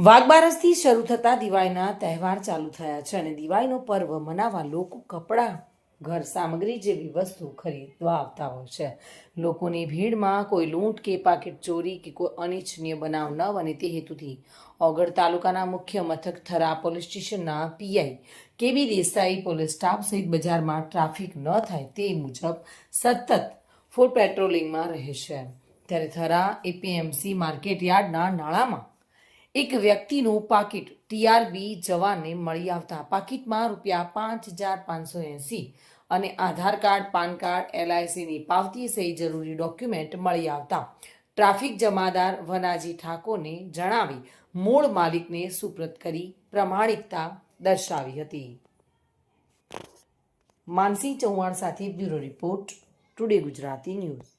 વાઘબારસથી શરૂ થતા દિવાળીના તહેવાર ચાલુ થયા છે અને દિવાળીનો પર્વ મનાવવા લોકો કપડાં, ઘર સામગ્રી જેવી વસ્તુ ખરીદવા આવતા હોય છે. લોકોની ભીડમાં કોઈ લૂંટ કે પાકીટ ચોરી કે કોઈ અનિચ્છનીય બનાવ ન બને તે હેતુથી ઓગળ તાલુકાના મુખ્ય મથક થરા પોલીસ સ્ટેશનના પીઆઈ કેબી દેસાઈ પોલીસ સ્ટાફ સહિત બજારમાં ટ્રાફિક ન થાય તે મુજબ સતત ફૂલ પેટ્રોલિંગમાં રહે છે. ત્યારે થરા એપીએમસી માર્કેટ યાર્ડના નાળામાં એક વ્યક્તિનું પાકીટ ટીઆરબી જવાનને મળી આવતા પાકીટમાં ₹5,580 અને આધાર કાર્ડ, પાન કાર્ડ, એલઆઈસીની પાવતી સહિત જરૂરી ડોક્યુમેન્ટ મળી આવતા ટ્રાફિક જમાદાર વનાજી ઠાકોરને જણાવી મૂળ માલિકને સુપ્રત કરી પ્રમાણિકતા દર્શાવી હતી. માનસી ચૌહાણ સાથે bureau report, today Gujarati news.